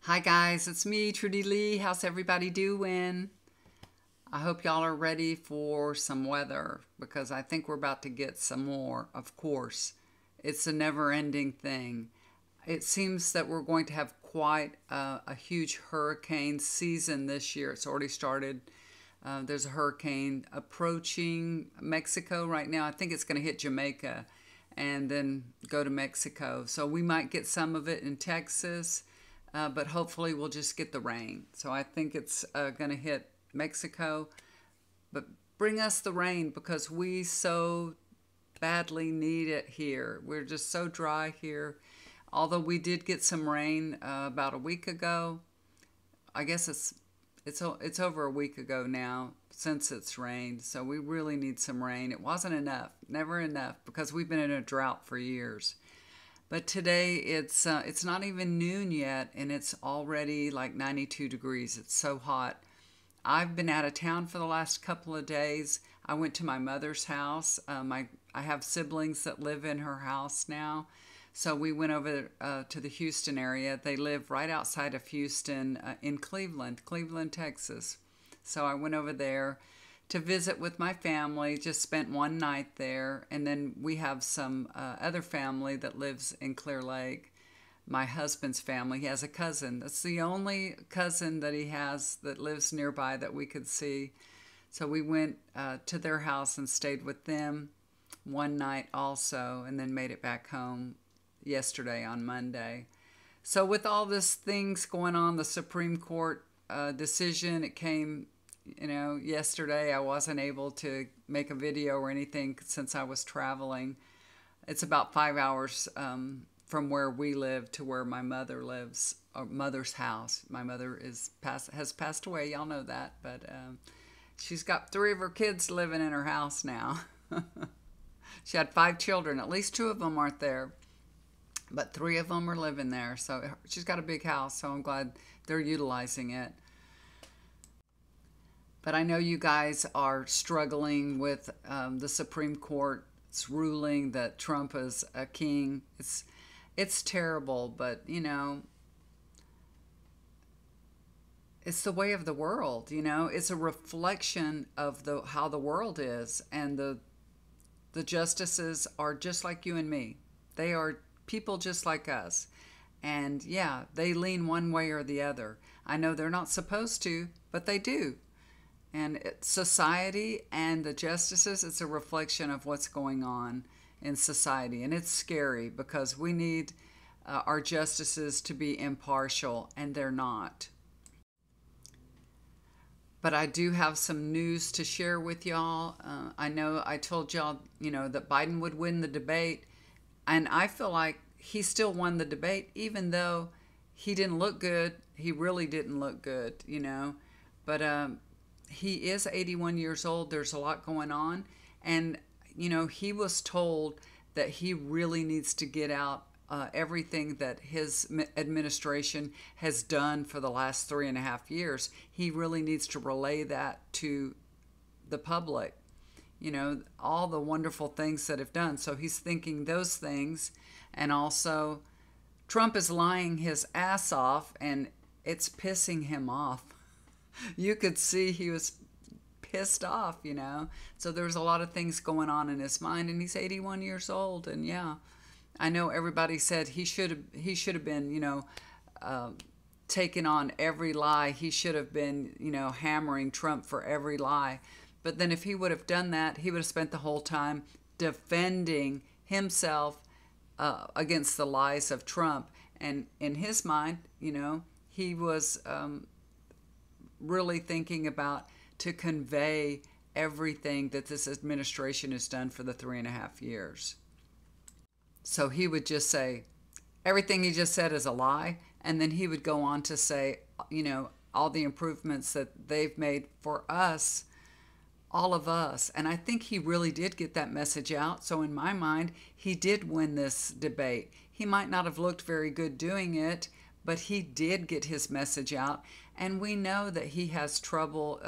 Hi guys, it's me, Trudy Lee. How's everybody doing? I hope y'all are ready for some weather because I think we're about to get some more, of course. It's a never-ending thing. It seems that we're going to have quite a huge hurricane season this year. It's already started. There's a hurricane approaching Mexico right now. I think it's going to hit Jamaica and then go to Mexico. So we might get some of it in Texas, but hopefully we'll just get the rain. So I think it's going to hit Mexico, but bring us the rain because we so badly need it here. We're just so dry here. Although we did get some rain about a week ago. I guess it's over a week ago now since it's rained. So we really need some rain. It wasn't enough, never enough, because we've been in a drought for years. But today it's not even noon yet, and it's already like 92 degrees. It's so hot. I've been out of town for the last couple of days. I went to my mother's house. I have siblings that live in her house now. So we went over to the Houston area. They live right outside of Houston in Cleveland, Texas. So I went over there to visit with my family, just spent one night there. And then we have some other family that lives in Clear Lake. My husband's family, he has a cousin. That's the only cousin that he has that lives nearby that we could see. So we went to their house and stayed with them one night also, and then made it back home yesterday on Monday. So with all this things going on, the Supreme Court decision, it came, yesterday. I wasn't able to make a video or anything since I was traveling. It's about 5 hours from where we live to where my mother lives, or mother's house. My mother has passed away, y'all know that, but she's got 3 of her kids living in her house now. She had 5 children. At least 2 of them aren't there, but 3 of them are living there. So she's got a big house, so I'm glad they're utilizing it. But I know you guys are struggling with the Supreme Court's ruling that Trump is a king. It's terrible, but it's the way of the world. It's a reflection of how the world is, and the justices are just like you and me. They are people just like us. And yeah, they lean one way or the other. I know they're not supposed to, but they do. And society and the justices, it's a reflection of what's going on in society. And it's scary because we need our justices to be impartial, and they're not. But I do have some news to share with y'all. I know I told y'all, that Biden would win the debate. And I feel like he still won the debate, even though he didn't look good. He really didn't look good, But he is 81 years old. There's a lot going on. And, he was told that he really needs to get out everything that his administration has done for the last 3.5 years. He really needs to relay that to the public, all the wonderful things that have done. So he's thinking those things. And also, Trump is lying his ass off, and it's pissing him off. You could see he was pissed off, So there's a lot of things going on in his mind, and he's 81 years old. And yeah, I know everybody said he should have been, taking on every lie. He should have been, hammering Trump for every lie. But then if he would have done that, he would have spent the whole time defending himself against the lies of Trump. And in his mind, he was really thinking about to convey everything that this administration has done for the 3.5 years. So he would just say, everything he just said is a lie. And then he would go on to say, all the improvements that they've made for us, all of us. And I think he really did get that message out. So in my mind, he did win this debate. He might not have looked very good doing it, but he did get his message out. And we know that he has trouble,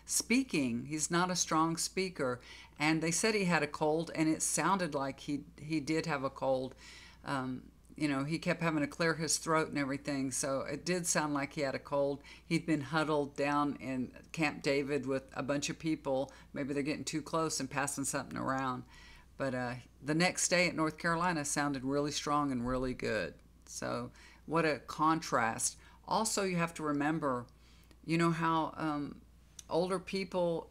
speaking. He's not a strong speaker. And they said he had a cold, and it sounded like he did have a cold. he kept having to clear his throat and everything. So it did sound like he had a cold. He'd been huddled down in Camp David with a bunch of people. Maybe they're getting too close and passing something around. But the next day at North Carolina sounded really strong and really good. So what a contrast. Also, you have to remember, how older people,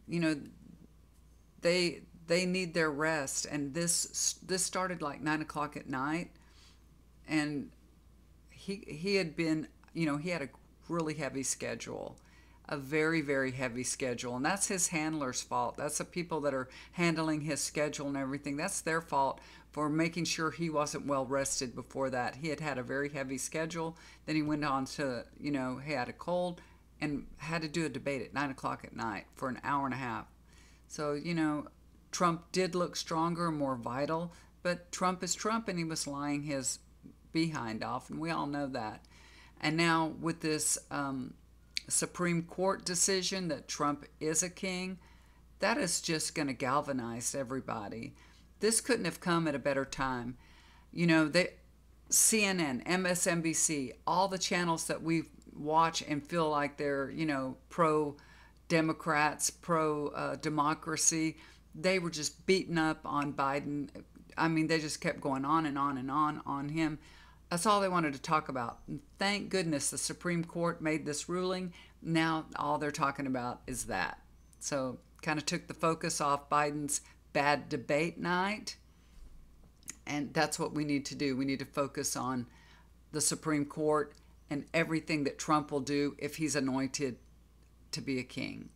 they need their rest, and this started like 9 o'clock at night, and he had been, he had a really heavy schedule, a very, very heavy schedule, and that's his handler's fault. That's the people that are handling his schedule and everything. That's their fault for making sure he wasn't well rested before that. He had a very heavy schedule. Then he went on to, he had a cold and had to do a debate at 9 o'clock at night for an hour and a half. So, Trump did look stronger and more vital, but Trump is Trump, and he was lying his behind off, and we all know that. And now with this Supreme Court decision that Trump is a king, that is just going to galvanize everybody. This couldn't have come at a better time. CNN, MSNBC, all the channels that we watch and feel like they're, pro-Democrats, pro-democracy, they were just beating up on Biden. I mean, they just kept going on and on and on him. That's all they wanted to talk about. And thank goodness the Supreme Court made this ruling. Now all they're talking about is that. So kind of took the focus off Biden's bad debate night. And that's what we need to do. We need to focus on the Supreme Court and everything that Trump will do if he's anointed to be a king.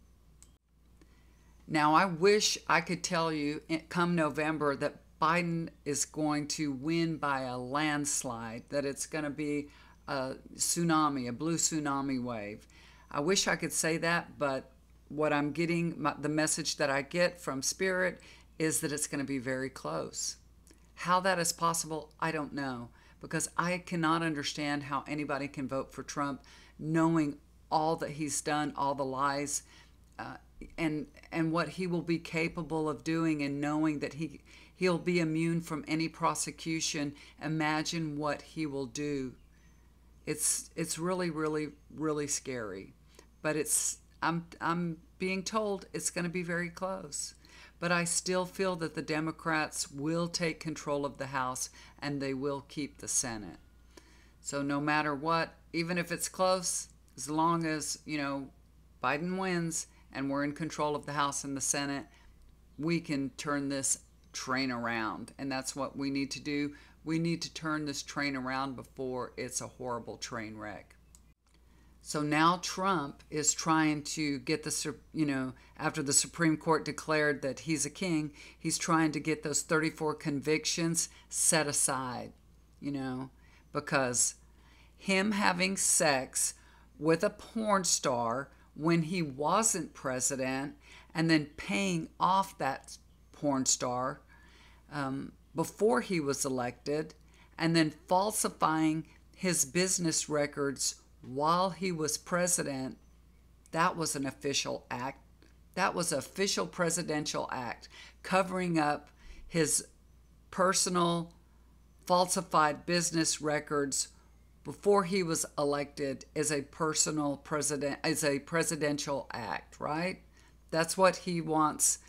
Now, I wish I could tell you come November that Biden is going to win by a landslide, that it's going to be a tsunami, a blue tsunami wave. I wish I could say that, but what I'm getting, the message that I get from Spirit is that it's going to be very close. How that is possible, I don't know, because I cannot understand how anybody can vote for Trump knowing all that he's done, all the lies, and what he will be capable of doing, and knowing that he'll be immune from any prosecution. Imagine what he will do. It's really, really, really scary. But I'm being told it's going to be very close. But I still feel that the Democrats will take control of the House and they will keep the Senate. So no matter what, even if it's close, as long as, Biden wins and we're in control of the House and the Senate, we can turn this train around. And that's what we need to do. We need to turn this train around before it's a horrible train wreck. So now Trump is trying to get after the Supreme Court declared that he's a king, he's trying to get those 34 convictions set aside, because him having sex with a porn star when he wasn't president, and then paying off that porn star before he was elected, and then falsifying his business records while he was president, that was an official act. That was an official presidential act, covering up his personal falsified business records before he was elected as a presidential act, right? That's what he wants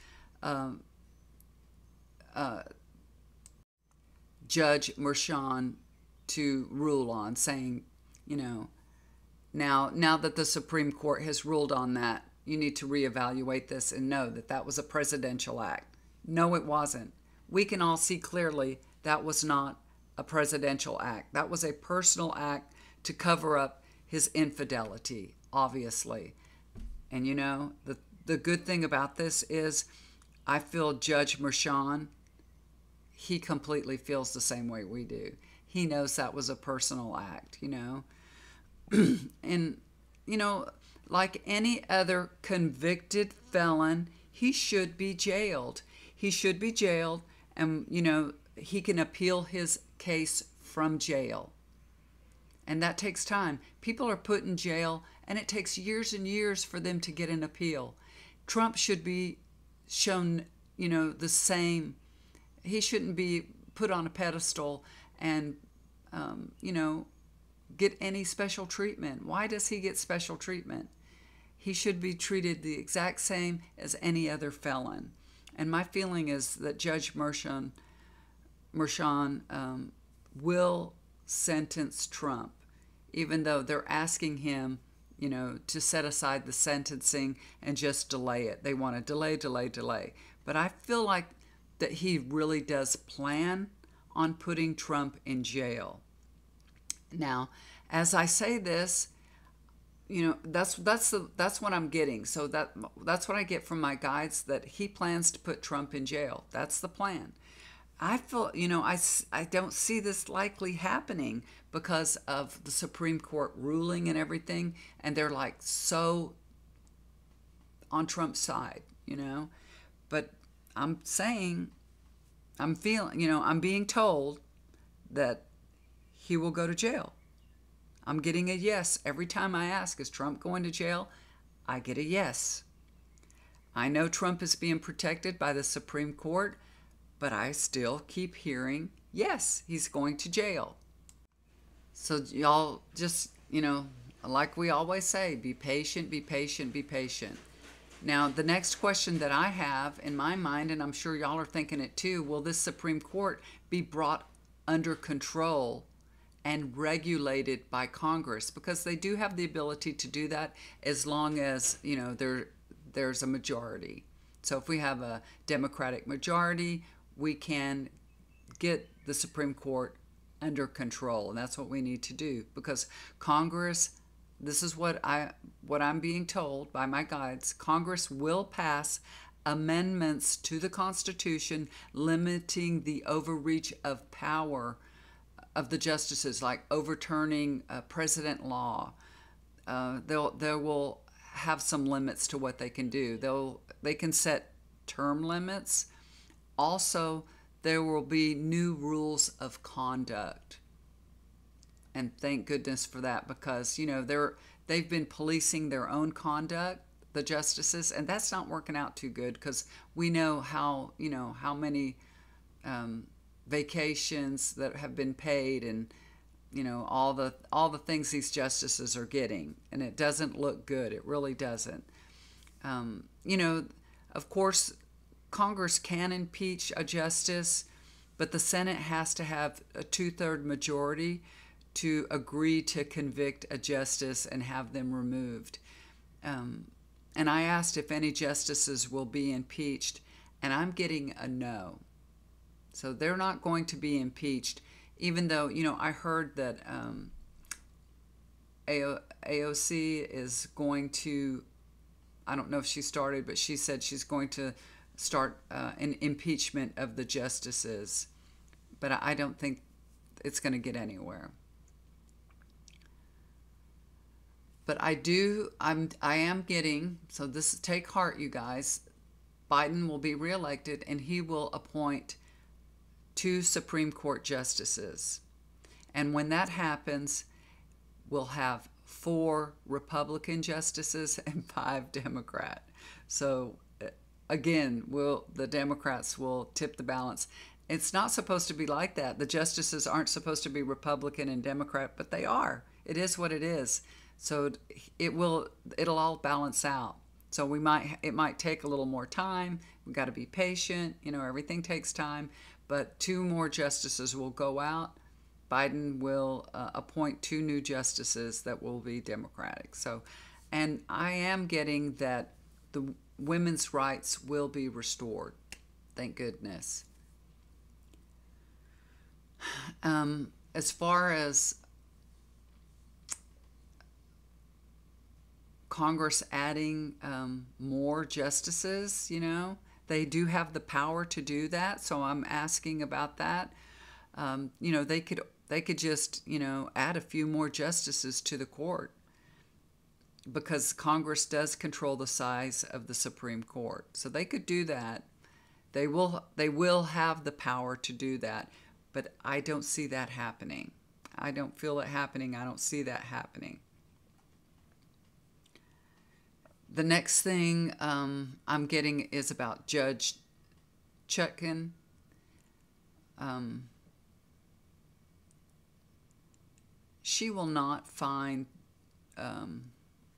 Judge Merchan to rule on, saying, now that the Supreme Court has ruled on that, you need to reevaluate this and know that that was a presidential act. No, it wasn't. We can all see clearly that was not a presidential act. That was a personal act to cover up his infidelity, obviously. And the good thing about this is I feel Judge Merchan, he completely feels the same way we do. He knows that was a personal act, And, like any other convicted felon, he should be jailed. He should be jailed, and, he can appeal his case from jail. And that takes time. People are put in jail, and it takes years and years for them to get an appeal. Trump should be shown, the same. He shouldn't be put on a pedestal and, you know, get any special treatment. Why does he get special treatment? He should be treated the exact same as any other felon. And my feeling is that Judge Mershon will sentence Trump, even though they're asking him, you know, to set aside the sentencing and just delay it. They want to delay, delay, delay. But I feel like that he really does plan on putting Trump in jail. Now, as I say this, you know, that's what I'm getting. So that's what I get from my guides, that he plans to put Trump in jail. That's the plan. I feel, you know, I don't see this likely happening because of the Supreme Court ruling and everything, and they're like so on Trump's side, you know. But I'm saying, I'm feeling, you know, I'm being told that he will go to jail. I'm getting a yes. Every time I ask, is Trump going to jail? I get a yes. I know Trump is being protected by the Supreme Court, but I still keep hearing, yes, he's going to jail. So y'all just, you know, like we always say, be patient, be patient, be patient. Now, the next question that I have in my mind, and I'm sure y'all are thinking it too, will this Supreme Court be brought under control and regulated by Congress? Because they do have the ability to do that as long as, you know, there's a majority. So if we have a Democratic majority, we can get the Supreme Court under control, and that's what we need to do, because Congress, this is what I'm being told by my guides, Congress will pass amendments to the Constitution limiting the overreach of power of the justices, like overturning precedent law. They will have some limits to what they can do. They can set term limits. Also, there will be new rules of conduct. And thank goodness for that, because, you know, they've been policing their own conduct, the justices, and that's not working out too good, because we know how many vacations that have been paid, and, you know, all the things these justices are getting, and it doesn't look good. It really doesn't. You know, of course, Congress can impeach a justice, but the Senate has to have a 2/3 majority to agree to convict a justice and have them removed. And I asked if any justices will be impeached, and I'm getting a no. So they're not going to be impeached, even though, you know, I heard that AOC is going to, I don't know if she started, but she said she's going to start an impeachment of the justices. But I don't think it's going to get anywhere. But I am getting, so this, take heart, you guys, Biden will be reelected, and he will appoint 2 Supreme Court justices. And when that happens, we'll have 4 Republican justices and 5 Democrat. So again, the Democrats will tip the balance. It's not supposed to be like that. The justices aren't supposed to be Republican and Democrat, but they are. It is what it is. So it'll all balance out. So it might take a little more time. We've got to be patient. You know, everything takes time. But 2 more justices will go out. Biden will appoint 2 new justices that will be Democratic. So, and I am getting that the women's rights will be restored. Thank goodness. As far as Congress adding more justices, you know, they do have the power to do that. So I'm asking about that. You know, they could just, you know, add a few more justices to the court, because Congress does control the size of the Supreme Court. So they could do that. They will have the power to do that, but I don't see that happening. I don't feel it happening. I don't see that happening. The next thing I'm getting is about Judge Chutkan. she will not find,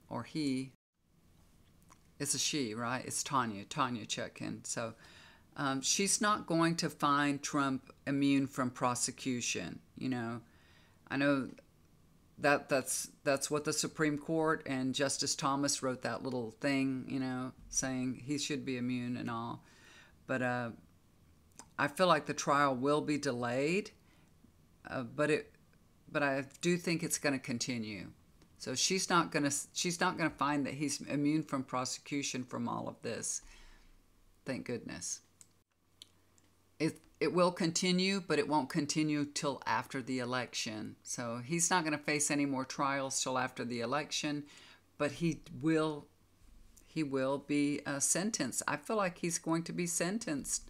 or he, it's a she, right? It's Tanya check-in. So she's not going to find Trump immune from prosecution. You know, I know that's what the Supreme Court and Justice Thomas wrote that little thing, you know, saying he should be immune and all. But I feel like the trial will be delayed, but I do think it's going to continue. So she's not going to find that he's immune from prosecution from all of this. Thank goodness. It will continue, but it won't continue till after the election. So he's not going to face any more trials till after the election, but he will be sentenced. I feel like he's going to be sentenced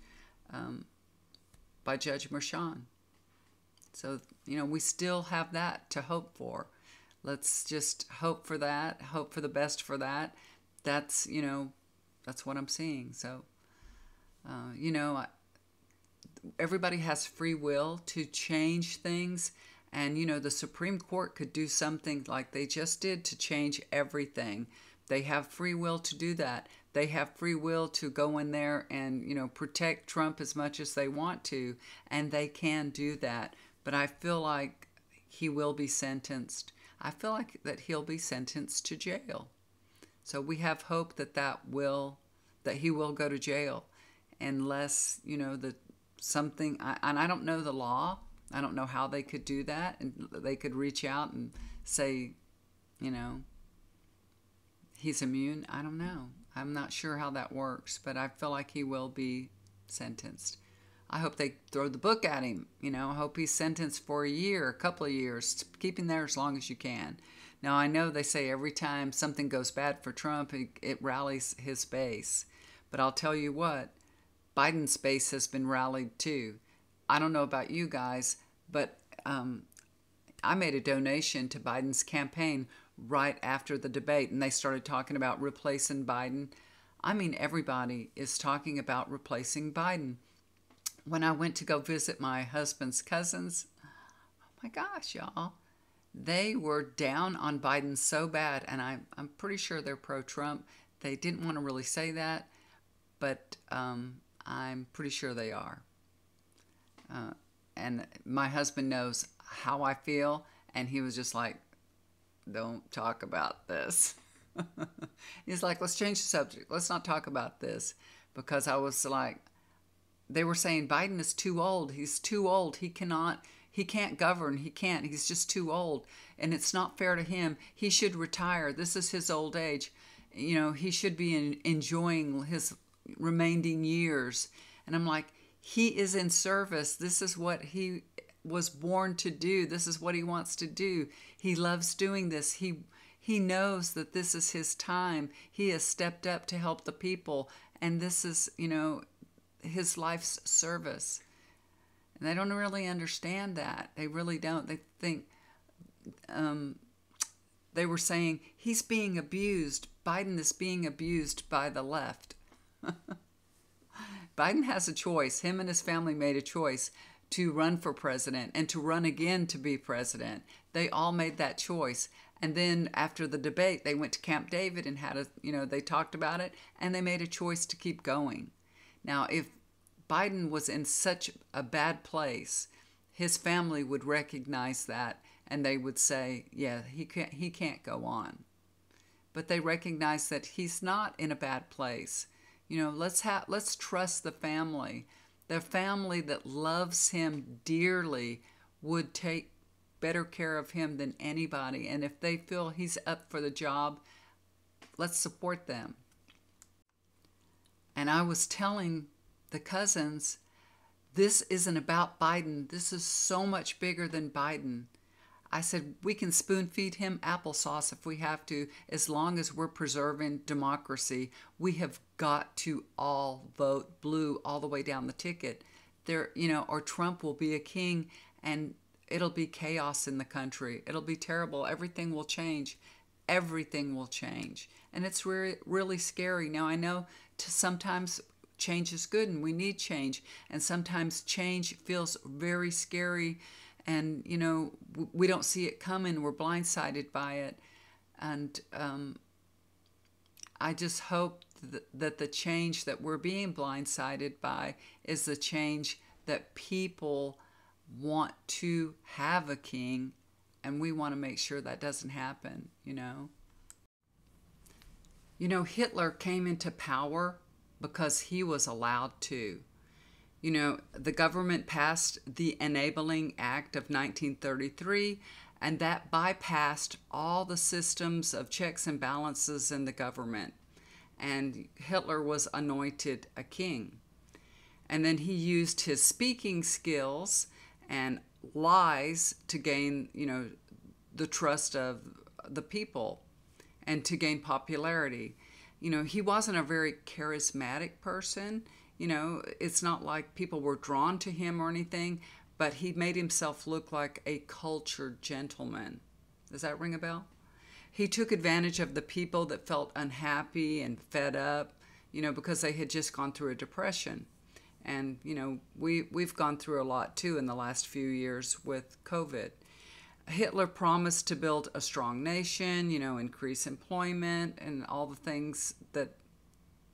by Judge Merchan. So, you know, we still have that to hope for. Let's just hope for that, hope for the best for that. That's, you know, that's what I'm seeing. So, you know, everybody has free will to change things. And, you know, the Supreme Court could do something like they just did to change everything. They have free will to do that. They have free will to go in there and, you know, protect Trump as much as they want to. And they can do that. But I feel like he will be sentenced. I feel like that he'll be sentenced to jail. So we have hope that he will go to jail, unless, you know, and I don't know the law. I don't know how they could do that, and they could reach out and say, you know, he's immune. I don't know. I'm not sure how that works, but I feel like he will be sentenced. I hope they throw the book at him. You know, I hope he's sentenced for a year, a couple of years. Keep him there as long as you can. Now, I know they say every time something goes bad for Trump, it rallies his base. But I'll tell you what, Biden's base has been rallied too. I don't know about you guys, but I made a donation to Biden's campaign right after the debate, and they started talking about replacing Biden. I mean, everybody is talking about replacing Biden. When I went to go visit my husband's cousins, oh my gosh, y'all, they were down on Biden so bad, and I'm pretty sure they're pro-Trump. They didn't want to really say that, but I'm pretty sure they are. And my husband knows how I feel, and he was just like, don't talk about this. He's like, let's change the subject. Let's not talk about this. Because I was like, they were saying Biden is too old. He's too old. He can't govern. He's just too old. And it's not fair to him. He should retire. This is his old age. You know, he should be enjoying his remaining years. And I'm like, he is in service. This is what he was born to do. This is what he wants to do. He loves doing this. He knows that this is his time. He has stepped up to help the people. And this is, you know, his life's service. And they don't really understand that. They really don't. They think, they were saying, he's being abused. Biden is being abused by the left. Biden has a choice. Him and his family made a choice to run for president and to run again to be president. They all made that choice. And then after the debate, they went to Camp David and they talked about it, and they made a choice to keep going. Now, if Biden was in such a bad place, his family would recognize that, and they would say, yeah, he can't go on. But they recognize that he's not in a bad place. You know, let's trust the family. The family that loves him dearly would take better care of him than anybody. And if they feel he's up for the job, let's support them. And I was telling the cousins, this isn't about Biden. This is so much bigger than Biden. I said, we can spoon feed him applesauce if we have to, as long as we're preserving democracy. We have got to all vote blue all the way down the ticket. Or Trump will be a king, and it'll be chaos in the country. It'll be terrible. Everything will change. Everything will change. And it's really scary. Now, I know sometimes change is good and we need change. And sometimes change feels very scary And, you know, we don't see it coming. We're blindsided by it. And I just hope that the change that we're being blindsided by is the change that people want to have a king, and we want to make sure that doesn't happen, you know. You know, Hitler came into power because he was allowed to. You know, the government passed the Enabling Act of 1933, and that bypassed all the systems of checks and balances in the government. And Hitler was anointed a king. And then he used his speaking skills and lies to gain, you know, the trust of the people and to gain popularity. You know, he wasn't a very charismatic person. You know, it's not like people were drawn to him or anything, but he made himself look like a cultured gentleman. Does that ring a bell? He took advantage of the people that felt unhappy and fed up, you know, because they had just gone through a depression. And, you know, we've gone through a lot, too, in the last few years with COVID. Hitler promised to build a strong nation, you know, increase employment and all the things that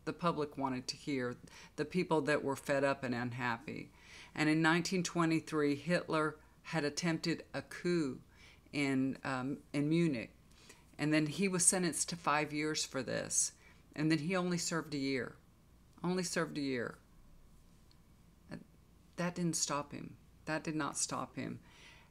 the public wanted to hear, the people that were fed up and unhappy. And in 1923, Hitler had attempted a coup in Munich. And then he was sentenced to 5 years for this. And then he only served a year. Only served a year. That didn't stop him. That did not stop him.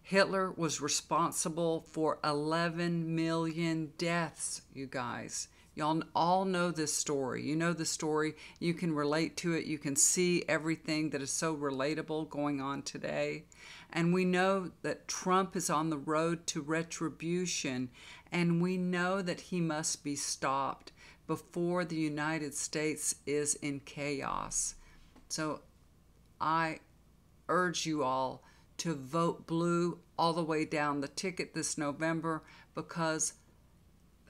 Hitler was responsible for 11 million deaths, you guys. Y'all all know this story. You know the story. You can relate to it. You can see everything that is so relatable going on today. And we know that Trump is on the road to retribution, and we know that he must be stopped before the United States is in chaos. So I urge you all to vote blue all the way down the ticket this November, because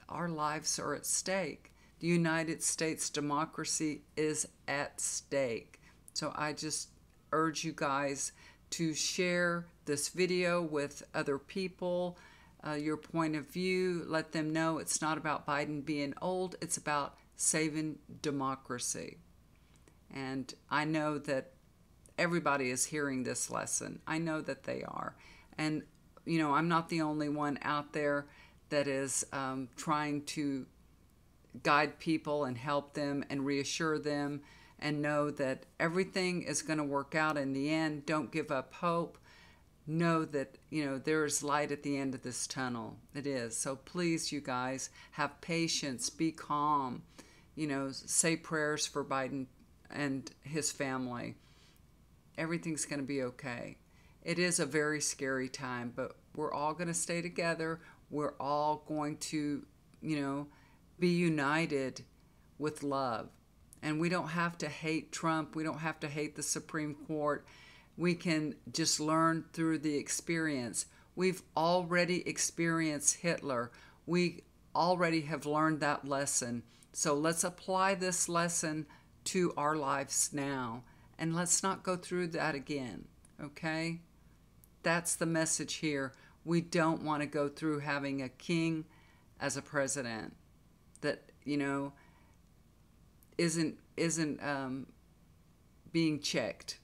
our lives are at stake. The United States democracy is at stake. So I just urge you guys to share this video with other people, your point of view. Let them know it's not about Biden being old. It's about saving democracy. And I know that everybody is hearing this lesson. I know that they are. And, you know, I'm not the only one out there that is trying to guide people and help them and reassure them and know that everything is going to work out in the end. Don't give up hope. Know that, you know, there is light at the end of this tunnel. It is. So please, you guys, have patience. Be calm. You know, say prayers for Biden and his family. Everything's going to be okay. It is a very scary time, but we're all going to stay together. We're all going to, you know, be united with love. And we don't have to hate Trump. We don't have to hate the Supreme Court. We can just learn through the experience. We've already experienced Hitler. We already have learned that lesson. So let's apply this lesson to our lives now. And let's not go through that again, okay? That's the message here. We don't want to go through having a king as a president that, you know, isn't being checked.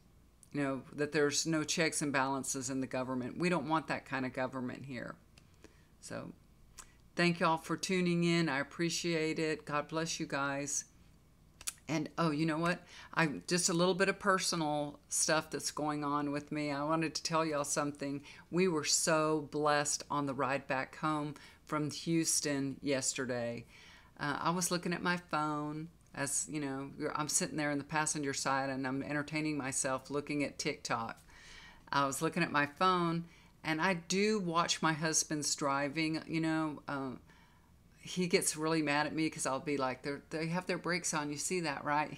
You know, that there's no checks and balances in the government. We don't want that kind of government here. So thank y'all for tuning in. I appreciate it. God bless you guys. And, oh, you know what? Just a little bit of personal stuff that's going on with me. I wanted to tell y'all something. We were so blessed on the ride back home from Houston yesterday. I was looking at my phone as, you know, I'm sitting there in the passenger side and I'm entertaining myself looking at TikTok. I was looking at my phone, and I do watch my husband's driving, you know. He gets really mad at me because I'll be like, they have their brakes on. You see that, right?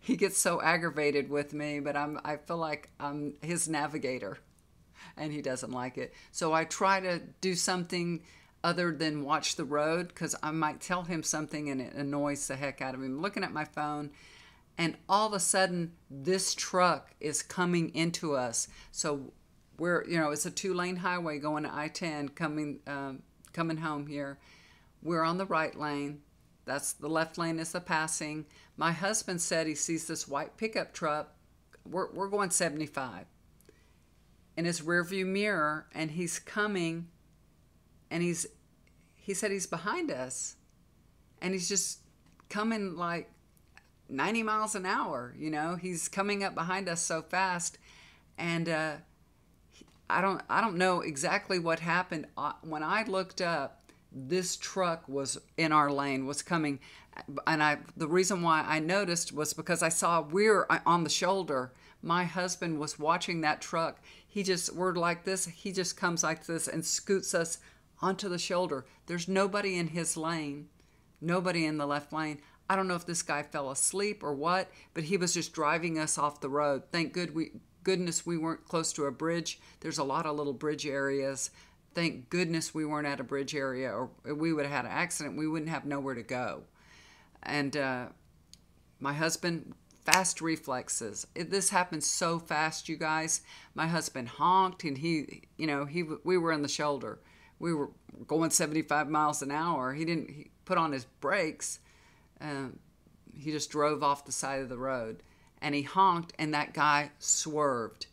He gets so aggravated with me, but I feel like I'm his navigator, and he doesn't like it. So I try to do something other than watch the road, because I might tell him something and it annoys the heck out of him. I'm looking at my phone, and all of a sudden, this truck is coming into us. So it's a 2-lane highway going to I-10 coming home here. We're on the right lane. That's the left lane is the passing. My husband said he sees this white pickup truck. We're going 75 in his rearview mirror, and he's coming, and he said he's behind us, and he's just coming like 90 miles an hour. He's coming up behind us so fast, and I don't know exactly what happened. When I looked up, this truck was in our lane, was coming, and the reason why I noticed was because I saw we're on the shoulder. My husband was watching that truck. We're like this. He just comes like this and scoots us onto the shoulder. There's nobody in his lane, nobody in the left lane. I don't know if this guy fell asleep or what, but he was just driving us off the road. Thank goodness we weren't close to a bridge. There's a lot of little bridge areas. Thank goodness we weren't at a bridge area, or we would have had an accident. We wouldn't have nowhere to go. And my husband, fast reflexes. This happened so fast, you guys. My husband honked, and we were in the shoulder. We were going 75 miles an hour. He put on his brakes. He just drove off the side of the road, and he honked, and that guy swerved.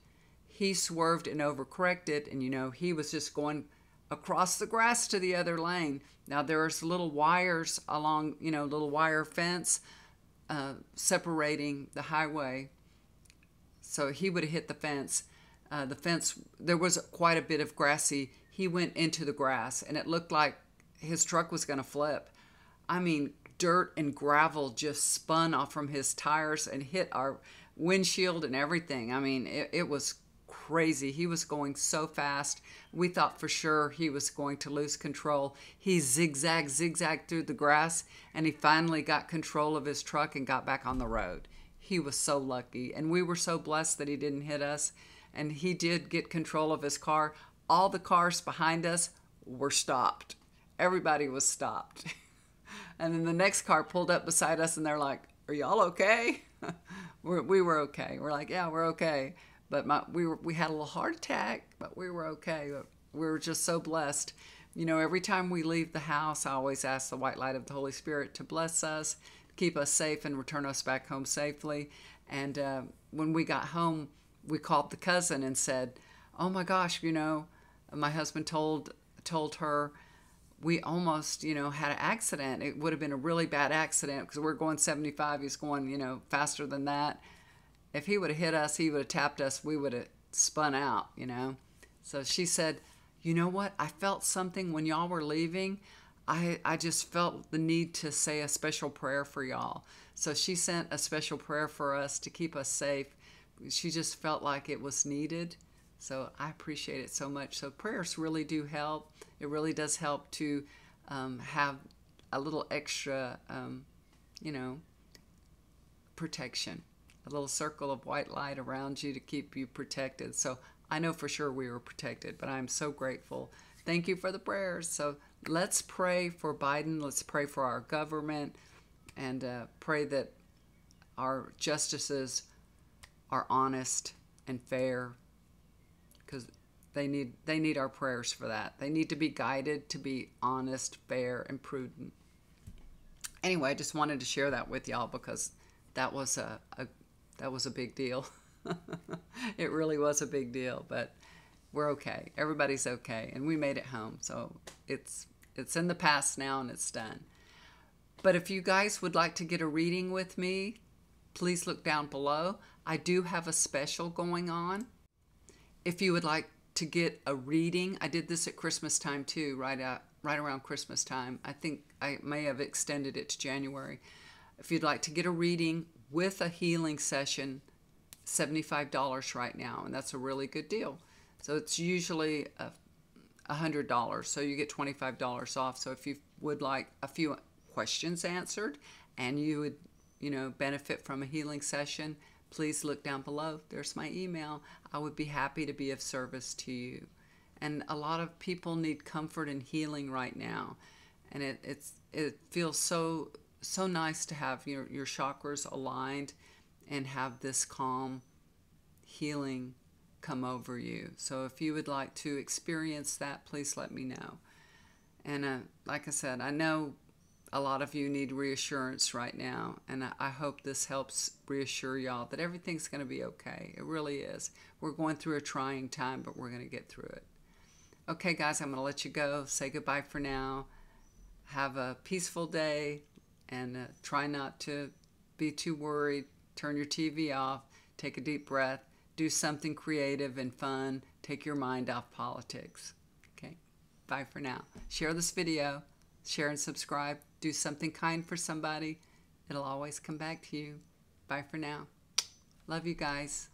He swerved and overcorrected, and he was just going across the grass to the other lane. Now there's little wires along, little wire fence separating the highway. So he would have hit the fence. There was quite a bit of grassy. He went into the grass, and it looked like his truck was going to flip. I mean, dirt and gravel just spun off from his tires and hit our windshield and everything. I mean, it was crazy. He was going so fast. We thought for sure he was going to lose control. He zigzagged through the grass, and he finally got control of his truck and got back on the road. He was so lucky, and we were so blessed that he didn't hit us, and he did get control of his car. All the cars behind us were stopped. Everybody was stopped. And then the next car pulled up beside us, and they're like, "Are y'all okay?" We were okay. We're like, "Yeah, we're okay." But we had a little heart attack, but we were okay. We were just so blessed. Every time we leave the house, I always ask the white light of the Holy Spirit to bless us, keep us safe, and return us back home safely. And when we got home, we called the cousin and said, "Oh my gosh, my husband told her we almost, had an accident. It would have been a really bad accident because we're going 75. He's going, faster than that. If he would have hit us, he would have tapped us. We would have spun out, So she said, "You know what? I felt something when y'all were leaving. I just felt the need to say a special prayer for y'all." So she sent a special prayer for us to keep us safe. She just felt like it was needed. So I appreciate it so much. So prayers really do help. It really does help to have a little extra, protection. A little circle of white light around you to keep you protected. So I know for sure we were protected, but I'm so grateful. Thank you for the prayers. So let's pray for Biden. Let's pray for our government, and pray that our justices are honest and fair, because they need our prayers for that. They need to be guided to be honest, fair, and prudent. Anyway, I just wanted to share that with y'all because that was a big deal. It really was a big deal, but we're okay. Everybody's okay, and we made it home. So it's in the past now, and it's done. But if you guys would like to get a reading with me, please look down below. I do have a special going on. If you would like to get a reading, I did this at Christmas time too, right around Christmas time. I think I may have extended it to January. If you'd like to get a reading with a healing session, $75 right now, and that's a really good deal. So it's usually $100, so you get $25 off. So if you would like a few questions answered and you would, benefit from a healing session, please look down below. There's my email. I would be happy to be of service to you. And a lot of people need comfort and healing right now, and it feels so nice to have your chakras aligned and have this calm, healing come over you. So if you would like to experience that, please let me know. And like I said, I know a lot of you need reassurance right now, and I hope this helps reassure y'all that everything's going to be okay. It really is. We're going through a trying time, but we're going to get through it. Okay, guys, I'm going to let you go. Say goodbye for now. Have a peaceful day, and try not to be too worried. Turn your TV off. Take a deep breath. Do something creative and fun. Take your mind off politics. Okay, bye for now. Share this video. Share and subscribe. Do something kind for somebody. It'll always come back to you. Bye for now. Love you guys.